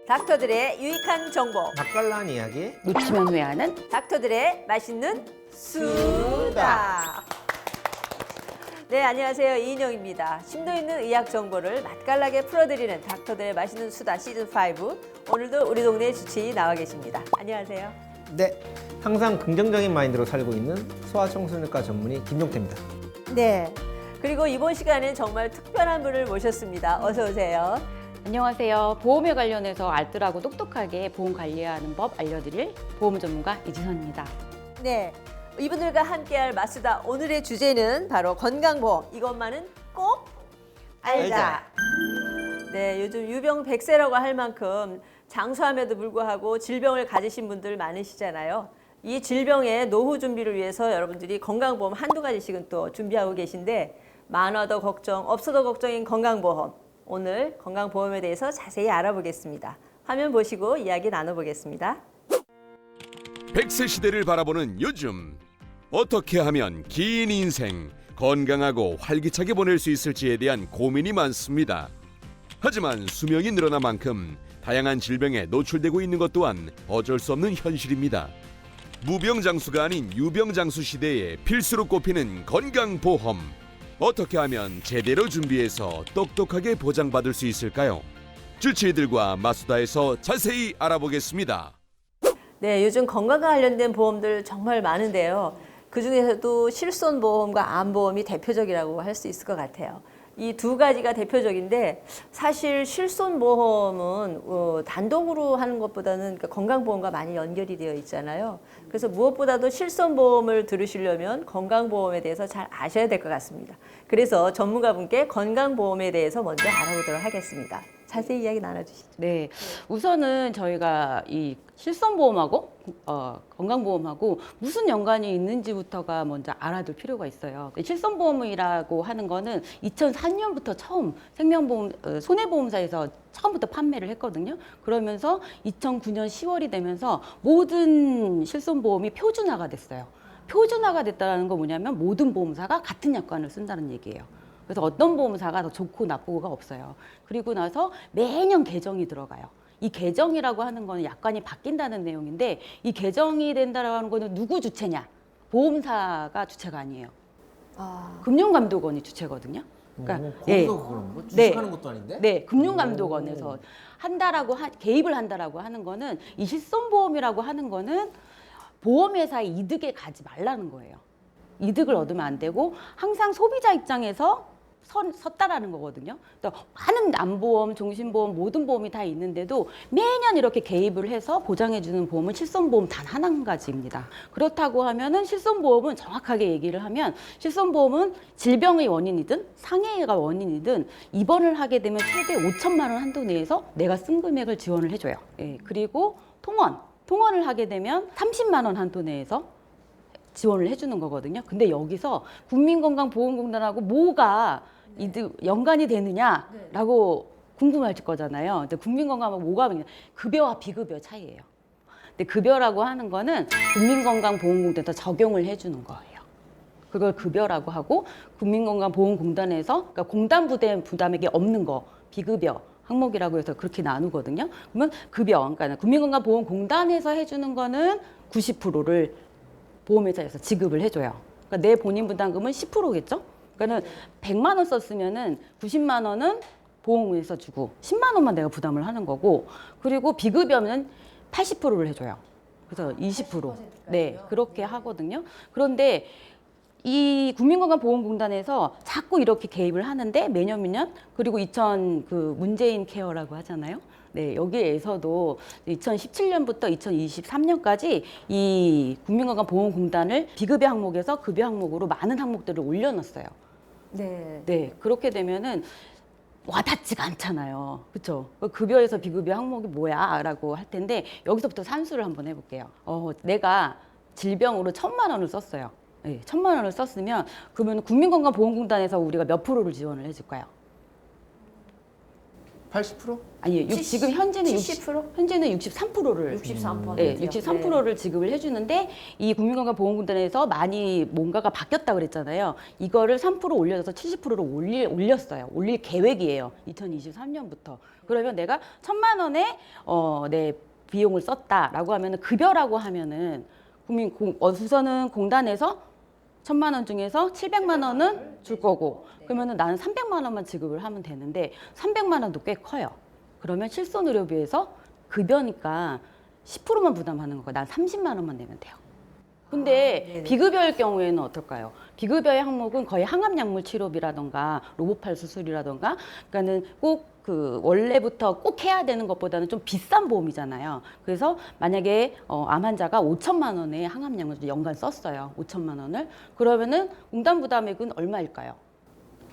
닥터들의 유익한 정보, 맛깔난 이야기 놓치면 후회하는 닥터들의 맛있는 수다. 네, 안녕하세요. 이인영입니다. 심도 있는 의학 정보를 맛깔나게 풀어드리는 닥터들의 맛있는 수다 시즌5. 오늘도 우리 동네 주치의 나와 계십니다. 안녕하세요. 네, 항상 긍정적인 마인드로 살고 있는 소아청소년과 전문의 김용태입니다. 네. 그리고 이번 시간엔 정말 특별한 분을 모셨습니다. 어서 오세요. 안녕하세요. 보험에 관련해서 알뜰하고 똑똑하게 보험 관리하는 법 알려드릴 보험 전문가 이지선입니다. 네. 이분들과 함께할 마수다. 오늘의 주제는 바로 건강보험. 이것만은 꼭 알자. 네, 요즘 유병백세라고 할 만큼 장수함에도 불구하고 질병을 가지신 분들 많으시잖아요. 이 질병의 노후 준비를 위해서 여러분들이 건강보험 한두 가지씩은 또 준비하고 계신데 많아도 걱정, 없어도 걱정인 건강보험. 오늘 건강보험에 대해서 자세히 알아보겠습니다. 화면 보시고 이야기 나눠보겠습니다. 100세 시대를 바라보는 요즘 어떻게 하면 긴 인생 건강하고 활기차게 보낼 수 있을지에 대한 고민이 많습니다. 하지만 수명이 늘어난 만큼 다양한 질병에 노출되고 있는 것 또한 어쩔 수 없는 현실입니다. 무병장수가 아닌 유병장수 시대에 필수로 꼽히는 건강보험. 어떻게 하면 제대로 준비해서 똑똑하게 보장받을 수 있을까요? 주치의들과 마수다에서 자세히 알아보겠습니다. 네, 요즘 건강과 관련된 보험들 정말 많은데요. 그중에서도 실손보험과 암보험이 대표적이라고 할 수 있을 것 같아요. 이 두 가지가 대표적인데 사실 실손보험은 단독으로 하는 것보다는 그러니까 건강보험과 많이 연결이 되어 있잖아요. 그래서 무엇보다도 실손보험을 들으시려면 건강보험에 대해서 잘 아셔야 될 것 같습니다. 그래서 전문가분께 건강보험에 대해서 먼저 알아보도록 하겠습니다. 자세히 이야기 나눠주시죠. 네, 우선은 저희가 이 실손보험하고 건강보험하고 무슨 연관이 있는지부터가 먼저 알아둘 필요가 있어요. 실손보험이라고 하는 거는 2004년부터 처음 생명보험 손해보험사에서 처음부터 판매를 했거든요. 그러면서 2009년 10월이 되면서 모든 실손보험이 표준화가 됐어요. 표준화가 됐다는 거 뭐냐면 모든 보험사가 같은 약관을 쓴다는 얘기예요. 그래서 어떤 보험사가 더 좋고 나쁘고가 없어요. 그리고 나서 매년 개정이 들어가요. 이 개정이라고 하는 거는 약관이 바뀐다는 내용인데 이 개정이 된다는 거는 누구 주체냐? 보험사가 주체가 아니에요. 금융감독원이 주체거든요. 그러니까 예. 거기서 그런 거? 주식하는 것도 아닌데? 네, 금융감독원에서 한다라고 개입을 한다라고 하는 거는 이 실손보험이라고 하는 거는 보험회사의 이득에 가지 말라는 거예요. 이득을 얻으면 안 되고 항상 소비자 입장에서 섰다라는 거거든요. 그러니까 많은 암보험, 종신보험, 모든 보험이 다 있는데도 매년 이렇게 개입을 해서 보장해주는 보험은 실손보험 단 한 가지입니다. 그렇다고 하면은 실손보험은 정확하게 얘기를 하면 실손보험은 질병의 원인이든 상해가 원인이든 입원을 하게 되면 최대 5천만 원 한도 내에서 내가 쓴 금액을 지원을 해줘요. 예, 그리고 통원을 하게 되면 30만 원 한도 내에서 지원을 해주는 거거든요. 근데 여기서 국민건강보험공단하고 뭐가 연관이 되느냐라고 궁금할 거잖아요. 근데 국민건강하고 뭐가 급여와 비급여 차이예요. 근데 급여라고 하는 거는 국민건강보험공단에서 적용을 해주는 거예요. 그걸 급여라고 하고 국민건강보험공단에서 그러니까 공단 부담액이 없는 거 비급여 항목이라고 해서 그렇게 나누거든요. 그러면 급여, 그러니까 국민건강보험공단에서 해주는 거는 90%를 보험회사에서 지급을 해줘요. 그러니까 내 본인 부담금은 10%겠죠? 그러니까는 100만 원 썼으면은 90만 원은 보험회사 주고 10만 원만 내가 부담을 하는 거고, 그리고 비급여는 80%를 해줘요. 그래서 20%. 네, 그렇게 하거든요. 그런데 이 국민건강보험공단에서 자꾸 이렇게 개입을 하는데 매년 그리고 문재인 케어라고 하잖아요. 네, 여기에서도 2017년부터 2023년까지 이 국민건강보험공단을 비급여 항목에서 급여 항목으로 많은 항목들을 올려놨어요. 네. 네, 그렇게 되면은 와닿지가 않잖아요. 그렇죠? 급여에서 비급여 항목이 뭐야? 라고 할 텐데 여기서부터 산수를 한번 해볼게요. 내가 질병으로 1,000만 원을 썼어요. 네, 1,000만 원을 썼으면 그러면 국민건강보험공단에서 우리가 몇 프로를 지원을 해줄까요? 80%? 아니에요. 지금 현재는 70%? 현재는 63%를 63%. 네, 63%를 지급을 해주는데 이 국민건강보험공단에서 많이 뭔가가 바뀌었다 그랬잖아요. 이거를 3% 올려서 70%로 올렸어요. 올릴 계획이에요. 2023년부터. 그러면 내가 1,000만 원에 내 비용을 썼다라고 하면은 급여라고 하면은 우선은 공단에서 1,000만 원 중에서 700만 원은 줄 거고 그러면은 나는 300만 원만 지급을 하면 되는데 300만 원도 꽤 커요. 그러면 실손의료비에서 급여니까 10%만 부담하는 거고 난 30만 원만 내면 돼요. 근데 네네. 비급여일 경우에는 어떨까요? 비급여의 항목은 거의 항암약물 치료비라던가 로보팔 수술이라던가 그러니까는 꼭 그 원래부터 꼭 해야 되는 것보다는 좀 비싼 보험이잖아요. 그래서 만약에 암 환자가 5천만 원의 항암약을 연간 썼어요. 5천만 원을. 그러면은 공단 부담액은 얼마일까요?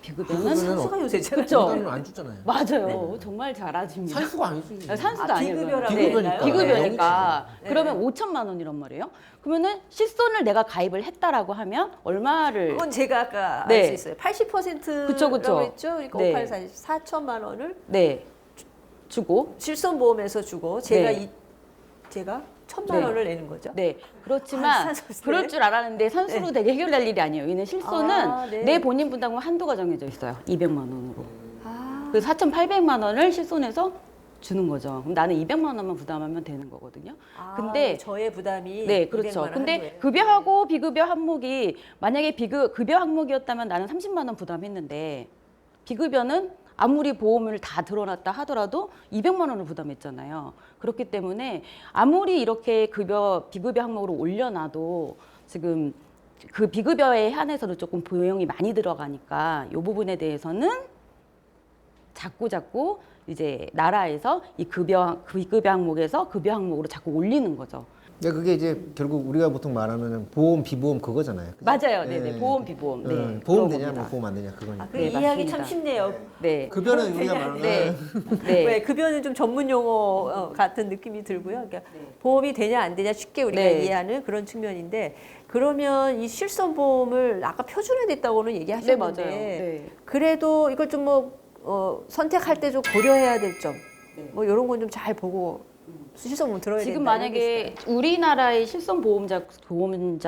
비급여는 산수가 요새잖아요. 그쵸? 공단은 안 주잖아요. 맞아요. 정말 잘 아십니다. 산수가 아니지. 산수도 아, 아니에요. 비급여라고 비급여니까. 했나요? 비급여니까. 네. 그러면 5천만 원이란 말이에요. 그러면은 실손을 내가 가입을 했다라고 하면 얼마를 그건 제가 아까 네. 알 수 있어요. 80%라고 그쵸, 그쵸. 했죠. 그러니까 네. 5844 4천만 원을 네 주고 실손보험에서 주고 제가 네. 제가 1,000만 네. 원을 내는 거죠. 네 그렇지만 산수 그럴 줄 알았는데 산수로 되게 해결될 일이 아니에요. 이는 실손은 아, 네. 내 본인 분담금 한도가 정해져 있어요. 200만 원으로. 아, 그래서 4,800만 원을 실손해서 주는 거죠. 그럼 나는 200만 원만 부담하면 되는 거거든요. 근데 저의 부담이 네, 200만 그렇죠. 원 근데 한도예요. 급여하고 비급여 항목이 만약에 급여 항목이었다면 나는 30만 원 부담했는데 비급여는 아무리 보험을 다 들어놨다 하더라도 200만 원을 부담했잖아요. 그렇기 때문에 아무리 이렇게 비급여 항목으로 올려놔도 지금 그 비급여에 한해서도 조금 비용이 많이 들어가니까 이 부분에 대해서는 자꾸 이제 나라에서 이 비급여 항목에서 급여 항목으로 자꾸 올리는 거죠. 그러니까 그게 이제 결국 우리가 보통 말하면 보험, 비보험 그거잖아요. 그죠? 맞아요. 네. 네네. 보험, 비보험. 네. 보험 그런 되냐, 겁니다. 뭐 보험 안 되냐 그거니까. 그 네, 이해하기 맞습니다. 참 쉽네요. 네. 급여는 우리가 말하는 네. 네. 왜 급여는 좀 전문 용어 같은 느낌이 들고요. 그러니까 보험이 되냐 안 되냐 쉽게 우리가 네. 이해하는 그런 측면인데 그러면 이 실손보험을 아까 표준화됐다고는 얘기하셨는데 네, 맞아요. 네. 그래도 이걸 좀 선택할 때 좀 고려해야 될 점, 네. 뭐 이런 건 좀 잘 보고 실손보험 들어야 된다. 지금 이런 게 만약에 있을까요? 우리나라의 실손 보험자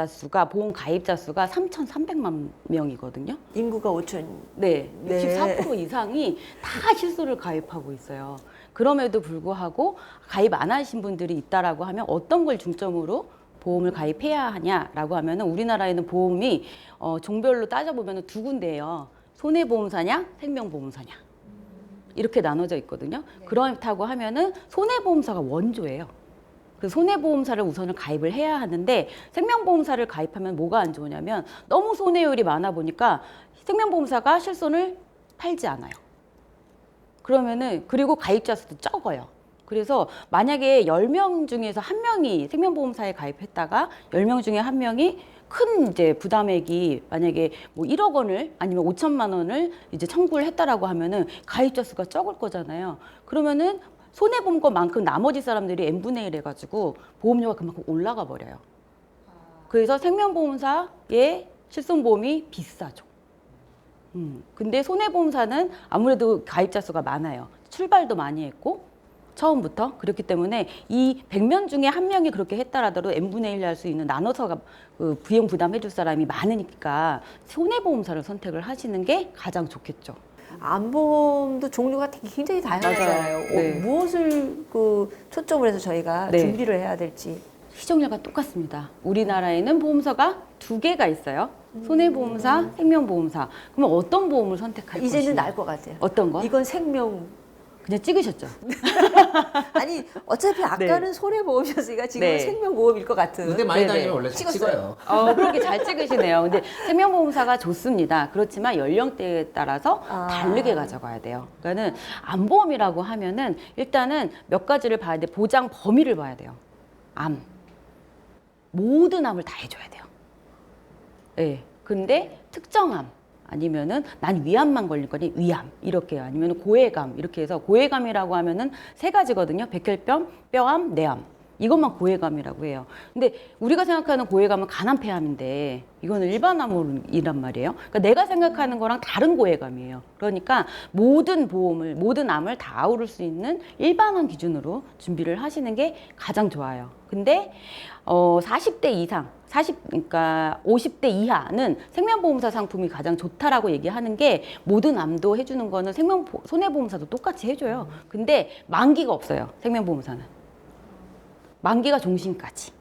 수가 보험 가입자 수가 3,300만 명이거든요. 인구가 5천. 네, 네. 64% 이상이 다 실손을 가입하고 있어요. 그럼에도 불구하고 가입 안 하신 분들이 있다라고 하면 어떤 걸 중점으로 보험을 가입해야 하냐라고 하면은 우리나라에는 보험이 종별로 따져보면 두 군데예요. 손해보험사냐, 생명보험사냐. 이렇게 나눠져 있거든요. 그렇다고 하면은 손해보험사가 원조예요. 그 손해보험사를 우선을 가입을 해야 하는데 생명보험사를 가입하면 뭐가 안 좋으냐면 너무 손해율이 많아 보니까 생명보험사가 실손을 팔지 않아요. 그러면은 그리고 가입자 수도 적어요. 그래서 만약에 10명 중에서 1명이 생명보험사에 가입했다가 10명 중에 1명이 큰 이제 부담액이 만약에 뭐 1억 원을 아니면 5천만 원을 이제 청구를 했다라고 하면은 가입자 수가 적을 거잖아요. 그러면은 손해본 것만큼 나머지 사람들이 n분의 1 해가지고 보험료가 그만큼 올라가 버려요. 그래서 생명보험사의 실손보험이 비싸죠. 근데 손해보험사는 아무래도 가입자 수가 많아요. 출발도 많이 했고 처음부터 그렇기 때문에 이 100명 중에 1명이 그렇게 했다라도 n분의 1 할 수 있는 나눠서 그 비용 부담해 줄 사람이 많으니까 손해보험사를 선택을 하시는 게 가장 좋겠죠. 암보험도 종류가 되게 굉장히 다양하잖아요. 맞아요. 네. 무엇을 초점을 해서 저희가 네. 준비를 해야 될지. 시종일과 똑같습니다. 우리나라에는 보험사가 2개가 있어요. 손해보험사, 생명보험사. 그러면 어떤 보험을 선택할 이제는 것이냐? 알 것 같아요. 어떤 거? 이건 생명. 그냥 찍으셨죠? 아니 어차피 아까는 손해보험이었으니까 지금은 네. 생명보험일 것 같은. 근데 많이 네네. 다니면 원래 찍었어요. 찍어요. 그렇게 잘 찍으시네요. 근데 생명보험사가 좋습니다. 그렇지만 연령대에 따라서 다르게 가져가야 돼요. 그러니까는 암보험이라고 하면은 일단은 몇 가지를 봐야 돼. 보장 범위를 봐야 돼요. 암. 모든 암을 다 해줘야 돼요. 네. 근데 특정 암. 아니면은 난 위암만 걸릴 거니 위암 이렇게 아니면 고해감 이렇게 해서 고해감이라고 하면은 3가지거든요. 백혈병, 뼈암, 뇌암. 이것만 고해감이라고 해요. 근데 우리가 생각하는 고해감은 간암 폐암인데 이거는 일반 암이란 말이에요. 그러니까 내가 생각하는 거랑 다른 고해감이에요. 그러니까 모든 보험을, 모든 암을 다 아우를 수 있는 일반암 기준으로 준비를 하시는 게 가장 좋아요. 근데 40대 이상, 그러니까 50대 이하는 생명보험사 상품이 가장 좋다라고 얘기하는 게 모든 암도 해주는 거는 손해보험사도 똑같이 해줘요. 근데 만기가 없어요. 생명보험사는. 만기가 종신까지.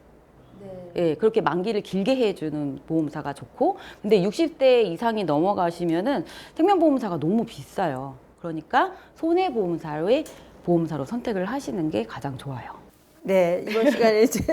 예, 그렇게 만기를 길게 해주는 보험사가 좋고, 근데 60대 이상이 넘어가시면은 생명보험사가 너무 비싸요. 그러니까 손해보험사의 보험사로 선택을 하시는 게 가장 좋아요. 네, 이번 시간에 이제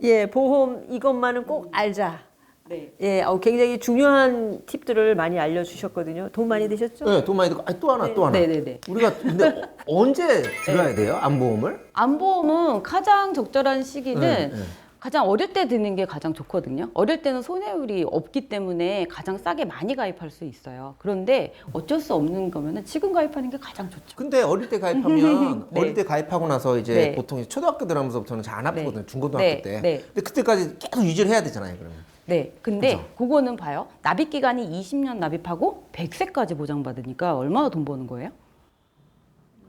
예, 보험 이것만은 꼭 알자. 네. 예, 굉장히 중요한 팁들을 많이 알려주셨거든요. 돈 많이 드셨죠? 네, 돈 많이 들고. 아니, 또 하나, 또 하나. 네네네. 우리가 근데 언제 들어야 돼요? 암보험을? 암보험은 가장 적절한 시기는 네, 네. 가장 어릴 때 드는 게 가장 좋거든요. 어릴 때는 손해율이 없기 때문에 가장 싸게 많이 가입할 수 있어요. 그런데 어쩔 수 없는 거면은 지금 가입하는 게 가장 좋죠. 근데 어릴 때 가입하면 네. 어릴 때 가입하고 나서 이제 네. 보통 초등학교 들어가면서부터는 잘 안 아프거든요. 네. 중고등학교 네. 때. 네. 근데 그때까지 계속 유지를 해야 되잖아요, 그러면. 네. 근데 그죠? 그거는 봐요. 납입 기간이 20년 납입하고 100세까지 보장받으니까 얼마나 돈 버는 거예요?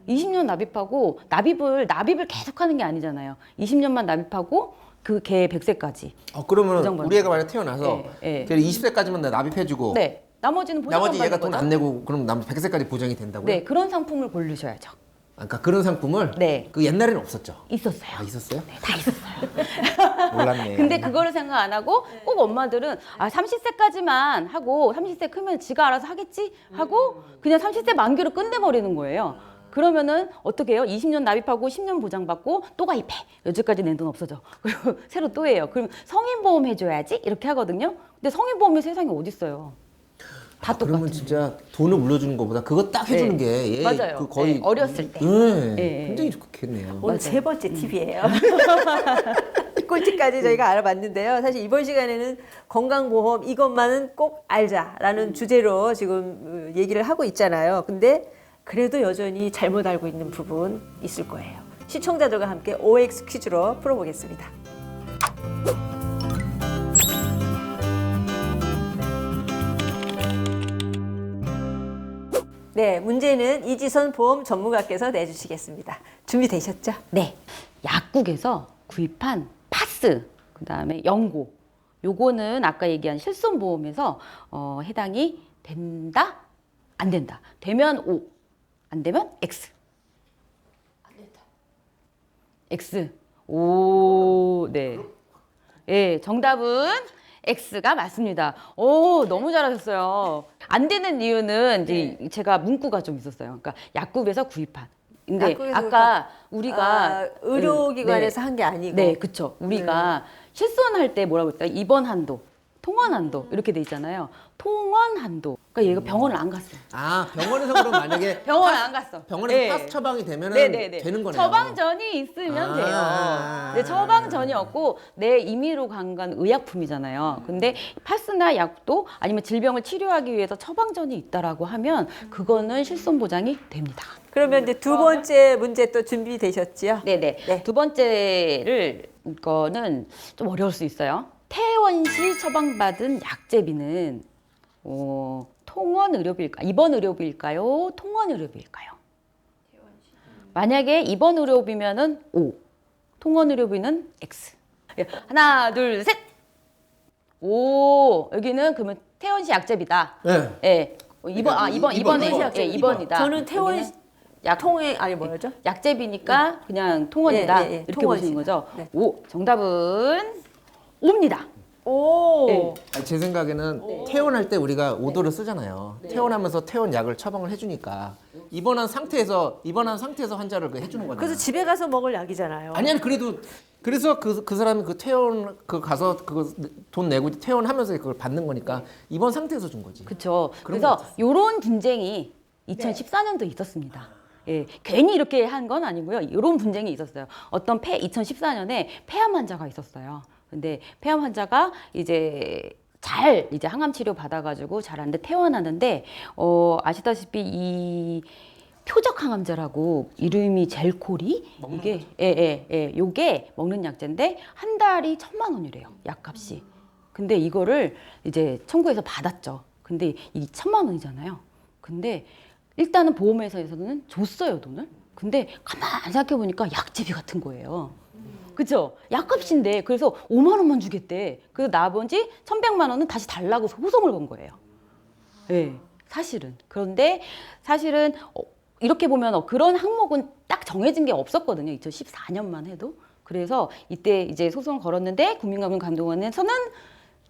20년 납입하고 납입을 계속 하는 게 아니잖아요. 20년만 납입하고 그 개 100세까지. 그러면 보장받는 우리 애가 만약 태어나서 네. 걔를 20세까지만 납입해주고 네. 나머지는 보장받는 나머지 얘가 돈 거죠. 안 내고 그럼 100세까지 보장이 된다고요? 네. 그런 상품을 고르셔야죠. 그러니까 그런 상품을 네. 그 옛날에는 없었죠. 있었어요. 아, 있었어요? 네, 다 있었어요. 몰랐네. 근데 그거를 생각 안 하고 꼭 엄마들은 30세까지만 하고 30세 크면 지가 알아서 하겠지 하고 그냥 30세 만기로 끝내버리는 거예요. 그러면은 어떻게 해요? 20년 납입하고 10년 보장받고 또 가입해. 여지까지 낸 돈 없어져. 그리고 새로 또 해요. 그러면 성인보험 해줘야지 이렇게 하거든요. 근데 성인보험이 세상에 어디 있어요? 다 똑같아. 그러면 진짜 돈을 물려주는 것보다 그거 딱 해주는 네. 게 얘 맞아요. 그 거의 네, 어렸을 때. 네, 네. 굉장히 좋겠네요. 오늘 맞아요. 세 번째 팁이에요. 꿀팁까지 저희가 알아봤는데요. 사실 이번 시간에는 건강보험 이것만은 꼭 알자라는 주제로 지금 얘기를 하고 있잖아요. 근데 그래도 여전히 잘못 알고 있는 부분 있을 거예요. 시청자들과 함께 OX 퀴즈로 풀어보겠습니다. 네, 문제는 이지선 보험 전문가께서 내주시겠습니다. 준비되셨죠? 네. 약국에서 구입한 파스, 그 다음에 연고. 요거는 아까 얘기한 실손보험에서 해당이 된다? 안 된다. 되면 O, 안 되면 X. 안 된다. X. 오, 네. 예, 정답은 X가 맞습니다. 오, 너무 잘하셨어요. 안 되는 이유는 이제 제가 문구가 좀 있었어요. 그러니까 약국에서 구입한. 근데 약국에서 아까 우리가 의료기관에서 네. 한 게 아니고 네, 그쵸. 우리가 실손할 때 뭐라고 했다? 입원 한도, 통원 한도 이렇게 돼 있잖아요. 통원 한도. 그러니까 얘가 병원을 안 갔어요. 아, 병원에서 그럼 만약에 병원을 안 갔어. 병원에서 네. 파스 처방이 되면은 네네네. 되는 거네요. 처방전이 있으면 돼요. 근데 처방전이 없고 내 임의로 관간 의약품이잖아요. 근데 파스나 약도 아니면 질병을 치료하기 위해서 처방전이 있다라고 하면 그거는 실손 보장이 됩니다. 그러면 이제 두 번째 문제 또 준비되셨지요? 네네. 네. 두 번째를 거는 좀 어려울 수 있어요. 퇴원 시 처방받은 약제비는 통원 의료비일까? 입원 의료비일까요? 통원 의료비일까요? 만약에 입원 의료비면은 O, 통원 의료비는 X. 예, 하나, 둘, 셋. 오, 여기는 그러면 퇴원 시 약제비다. 네. 예. 이번에 약제비. 이번이다. 저는 퇴원 여기는 약 통에 아니 뭐였죠? 약제비니까 그냥 통원이다. 예, 예, 예. 이렇게 통원이다. 보시는 거죠. 네. 오, 정답은 O입니다. 오. 네. 아니, 제 생각에는 퇴원할 때 우리가 오도를 쓰잖아요. 퇴원하면서 퇴원 약을 처방을 해주니까 입원한 상태에서 환자를 그 해주는 거잖아요. 그래서 집에 가서 먹을 약이잖아요. 아니 그래도 그래서 그 사람이 그 퇴원 가서 그거 돈 내고 퇴원하면서 그걸 받는 거니까 입원 상태에서 준 거지. 그렇죠. 그런 그래서 거 요런 분쟁이 2014년도 있었습니다. 예, 괜히 이렇게 한 건 아니고요. 이런 분쟁이 있었어요. 어떤 2014년에 폐암 환자가 있었어요. 근데 폐암 환자가 이제 항암 치료 받아가지고 잘 안 돼 퇴원하는데 아시다시피 이 표적 항암제라고 이름이 젤코리 이게 요게 먹는 약제인데 한 달이 1,000만 원이래요. 약값이. 근데 이거를 이제 청구해서 받았죠. 근데 이 1,000만 원이잖아요. 근데 일단은 보험회사에서는 줬어요, 돈을. 근데 가만히 생각해 보니까 약제비 같은 거예요. 그죠? 약값인데 그래서 5만 원만 주겠대. 그래서 나머지 1,100만 원은 다시 달라고 소송을 건 거예요. 네, 사실은. 그런데 사실은 이렇게 보면 그런 항목은 딱 정해진 게 없었거든요. 2014년만 해도. 그래서 이때 이제 소송을 걸었는데 국민감독원에서는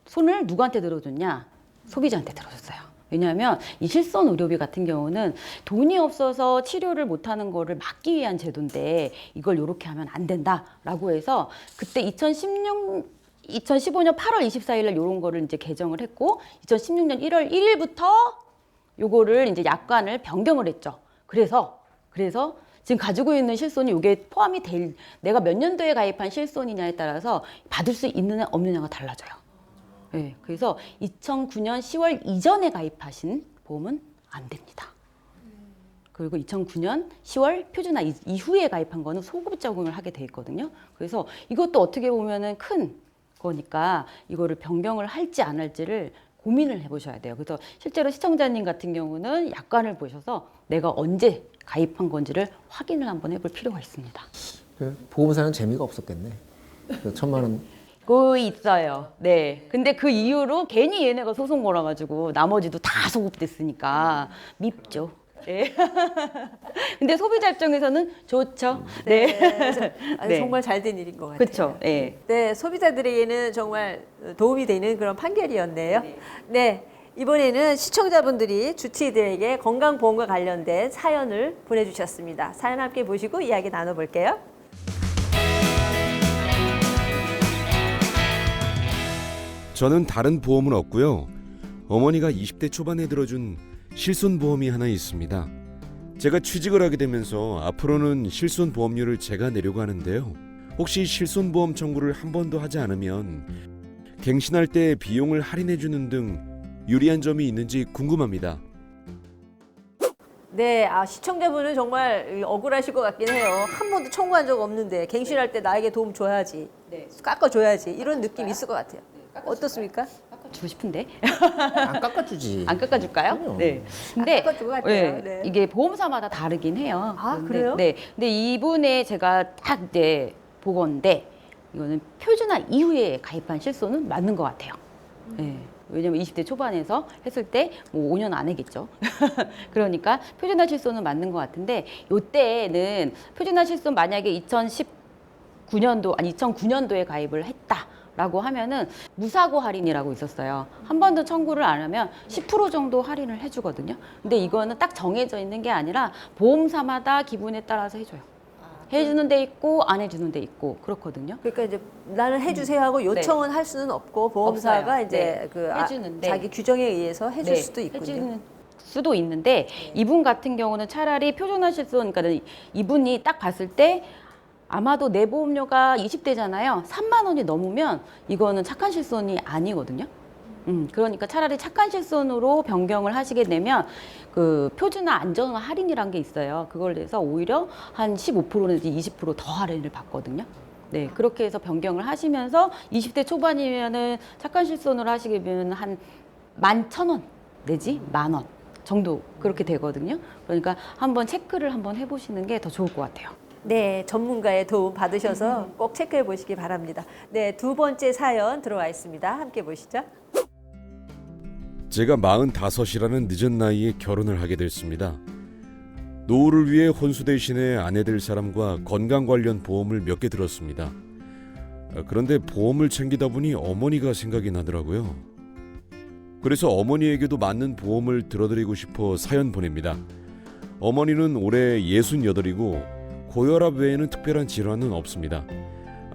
손을 누구한테 들어줬냐? 소비자한테 들어줬어요. 왜냐하면 이 실손 의료비 같은 경우는 돈이 없어서 치료를 못하는 거를 막기 위한 제도인데 이걸 이렇게 하면 안 된다라고 해서 그때 2015년 8월 24일 날 이런 거를 이제 개정을 했고 2016년 1월 1일부터 요거를 이제 약관을 변경을 했죠. 그래서 지금 가지고 있는 실손이 이게 포함이 될 내가 몇 년도에 가입한 실손이냐에 따라서 받을 수 있느냐 없느냐가 달라져요. 네, 그래서 2009년 10월 이전에 가입하신 보험은 안 됩니다. 그리고 2009년 10월 표준화 이후에 가입한 거는 소급 적용을 하게 돼 있거든요. 그래서 이것도 어떻게 보면은 큰 거니까 이거를 변경을 할지 안 할지를 고민을 해보셔야 돼요. 그래서 실제로 시청자님 같은 경우는 약관을 보셔서 내가 언제 가입한 건지를 확인을 한번 해볼 필요가 있습니다. 보험사는 재미가 없었겠네. 1,000만 원. 그 있어요. 네. 근데 그 이후로 괜히 얘네가 소송 걸어가지고 나머지도 다 소급됐으니까 밉죠. 네. 근데 소비자 입장에서는 좋죠. 네. 아주 네. 정말 잘 된 일인 것 같아요. 그렇죠. 네. 네, 소비자들에게는 정말 도움이 되는 그런 판결이었네요. 네. 이번에는 시청자분들이 주치의들에게 건강보험과 관련된 사연을 보내주셨습니다. 사연 함께 보시고 이야기 나눠볼게요. 저는 다른 보험은 없고요. 어머니가 20대 초반에 들어준 실손보험이 하나 있습니다. 제가 취직을 하게 되면서 앞으로는 실손보험료를 제가 내려고 하는데요. 혹시 실손보험 청구를 한 번도 하지 않으면 갱신할 때 비용을 할인해주는 등 유리한 점이 있는지 궁금합니다. 네, 시청자분은 정말 억울하실 것 같긴 해요. 한 번도 청구한 적 없는데 갱신할 때 나에게 도움 줘야지, 깎아줘야지 이런 느낌 있을 것 같아요. 어떻습니까? 주고 싶은데 안 깎아주지. 안 깎아줄까요? 그럼요. 네. 근데 깎아줄 것 같아요. 네. 이게 보험사마다 다르긴 해요. 그래요? 네. 근데 이분의 제가 딱 이제 보건데 이거는 표준화 이후에 가입한 실손은 맞는 것 같아요. 네. 왜냐면 20대 초반에서 했을 때 뭐 5년 안 했겠죠. 그러니까 표준화 실손은 맞는 것 같은데 요때는 표준화 실손 만약에 2009년도에 가입을 했다라고 하면은 무사고 할인이라고 있었어요. 한 번도 청구를 안 하면 10% 정도 할인을 해주거든요. 근데 이거는 딱 정해져 있는 게 아니라 보험사마다 기분에 따라서 해줘요. 해주는 데 있고 안 해주는 데 있고 그렇거든요. 그러니까 이제 나는 해주세요 하고 요청은 할 수는 없고 보험사가 없어요. 이제 그 해주는데. 자기 규정에 의해서 해줄 네, 수도 있군요. 해주는 수도 있는데 이분 같은 경우는 차라리 표준화 실손, 그러니까 이분이 딱 봤을 때 아마도 내 보험료가 20대잖아요. 3만 원이 넘으면 이거는 착한 실손이 아니거든요. 그러니까 차라리 착한 실손으로 변경을 하시게 되면 그 표준화 안전화 할인이란 게 있어요. 그걸 해서 오히려 한 15%내지 20% 더 할인을 받거든요. 네, 그렇게 해서 변경을 하시면서 20대 초반이면은 착한 실손으로 하시게 되면 한 11,000원 내지 10,000원 정도 그렇게 되거든요. 그러니까 한번 체크를 한번 해보시는 게 더 좋을 것 같아요. 네, 전문가의 도움 받으셔서 꼭 체크해 보시기 바랍니다. 네, 두 번째 사연 들어와 있습니다. 함께 보시죠. 제가 45이라는 늦은 나이에 결혼을 하게 됐습니다. 노후를 위해 혼수 대신에 아내 될 사람과 건강 관련 보험을 몇 개 들었습니다. 그런데 보험을 챙기다 보니 어머니가 생각이 나더라고요. 그래서 어머니에게도 맞는 보험을 들어드리고 싶어 사연 보냅니다. 어머니는 올해 68이고 고혈압 외에는 특별한 질환은 없습니다.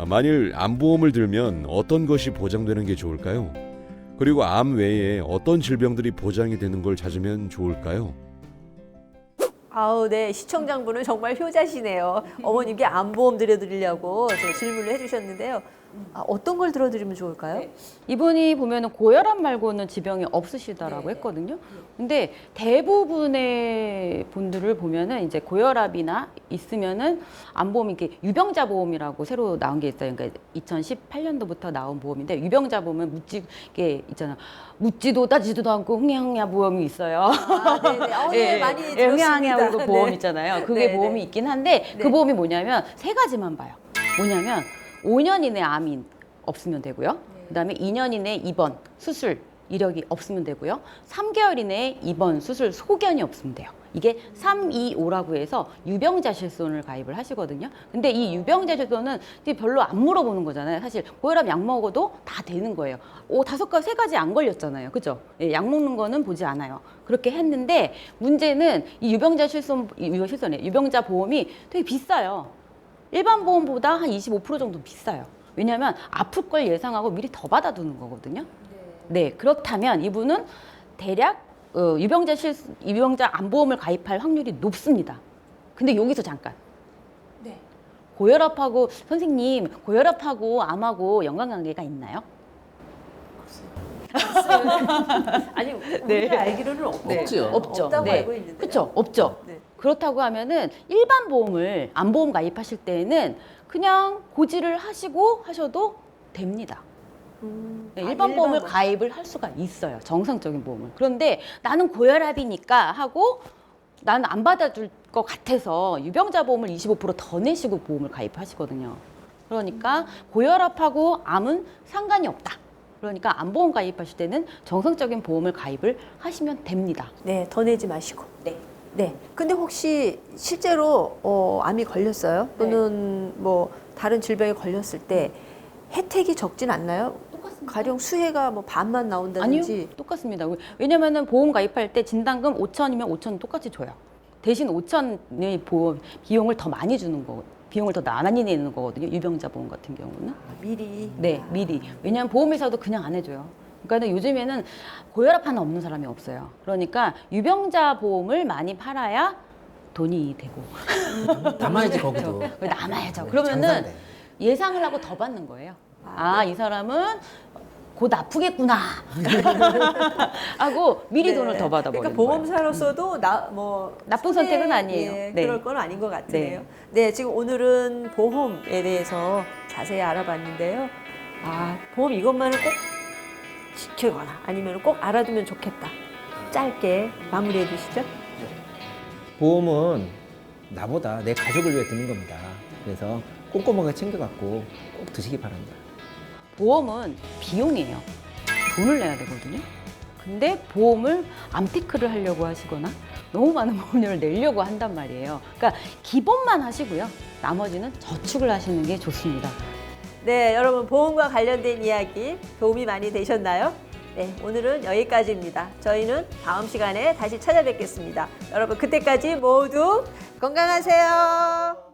만일 암보험을 들면 어떤 것이 보장되는 게 좋을까요? 그리고 암 외에 어떤 질병들이 보장이 되는 걸 찾으면 좋을까요? 아우, 네. 시청자분은 정말 효자시네요. 어머님께 안보험 드려드리려고 제가 질문을 해주셨는데요. 어떤 걸 들어드리면 좋을까요? 네. 이분이 보면은 고혈압 말고는 지병이 없으시다라고 했거든요. 근데 대부분의 분들을 보면은 이제 고혈압이나 있으면은 안보험 이렇게 유병자 보험이라고 새로 나온 게 있어요. 그러니까 2018년도부터 나온 보험인데 유병자 보험은 묻지게 있잖아. 묻지도 따지지도 않고 흥냐흥냐 보험이 있어요. 아, 네네. 네, 많이 들었습니다. 흥냐흥냐 보험 네. 있잖아요. 그게 네, 보험이 네. 있긴 한데 네. 그 보험이 뭐냐면 세 가지만 봐요. 뭐냐면 5년 이내 암이 없으면 되고요. 그다음에 2년 이내 입원, 수술 이력이 없으면 되고요. 3개월 이내에 입원, 수술, 소견이 없으면 돼요. 이게 325라고 해서 유병자 실손을 가입을 하시거든요. 근데 이 유병자 실손은 별로 안 물어보는 거잖아요. 사실 고혈압 약 먹어도 다 되는 거예요. 세 가지 안 걸렸잖아요. 그죠? 예, 약 먹는 거는 보지 않아요. 그렇게 했는데 문제는 이 유병자 유병자 보험이 되게 비싸요. 일반 보험보다 한 25% 정도 비싸요. 왜냐하면 아플 걸 예상하고 미리 더 받아두는 거거든요. 네, 그렇다면 이분은 대략 유병자 암보험을 가입할 확률이 높습니다. 근데 여기서 잠깐. 네. 고혈압하고 선생님, 고혈압하고 암하고 연관관계가 있나요? 아니, 우리가 네. 알기로는 없고. 네. 없지요. 없죠. 없다고 네. 알고 있는데요. 그렇죠. 없죠. 네. 그렇다고 하면은 일반 보험을 암보험 가입하실 때에는 그냥 고지를 하셔도 됩니다. 네, 일반 보험을 보험. 가입을 할 수가 있어요. 정상적인 보험을. 그런데 나는 고혈압이니까 하고 나는 안 받아줄 것 같아서 유병자 보험을 25%더 내시고 보험을 가입하시거든요. 그러니까 고혈압하고 암은 상관이 없다. 그러니까 암보험 가입하실 때는 정상적인 보험을 가입을 하시면 됩니다. 네, 더 내지 마시고. 네. 네. 근데 혹시 실제로 암이 걸렸어요? 또는 뭐 다른 질병에 걸렸을 때 혜택이 적진 않나요? 똑같습니다. 가령 수혜가 뭐 반만 나온다든지. 아니요, 똑같습니다. 왜냐면은 보험 가입할 때 진단금 5천이면 5천 똑같이 줘요. 대신 5천의 보험 비용을 더 많이 주는 거, 비용을 더 많이 내는 거거든요. 유병자 보험 같은 경우는. 미리. 네, 미리. 왜냐하면 보험회사도 그냥 안 해줘요. 그러니까 요즘에는 고혈압 하나 없는 사람이 없어요. 그러니까 유병자 보험을 많이 팔아야 돈이 되고. 남아야지 거기도. 남아야죠. 네, 그러면은 장사인데. 예상을 하고 더 받는 거예요. 이 사람은 곧 아프겠구나. 하고 미리 네. 돈을 더 받아버리는 그러니까 거예요. 보험사로서도 나쁜 선택은 아니에요. 예, 네. 그럴 건 아닌 것 같네요. 네, 지금 오늘은 보험에 대해서 자세히 알아봤는데요. 보험 이것만은 꼭 지키거나 아니면 꼭 알아두면 좋겠다. 짧게 마무리해 주시죠. 보험은 나보다 내 가족을 위해 드는 겁니다. 그래서 꼼꼼하게 챙겨갖고 꼭 드시기 바랍니다. 보험은 비용이에요. 돈을 내야 되거든요. 근데 보험을 암테크를 하려고 하시거나 너무 많은 보험료를 내려고 한단 말이에요. 그러니까 기본만 하시고요. 나머지는 저축을 하시는 게 좋습니다. 네, 여러분 보험과 관련된 이야기 도움이 많이 되셨나요? 네, 오늘은 여기까지입니다. 저희는 다음 시간에 다시 찾아뵙겠습니다. 여러분 그때까지 모두 건강하세요.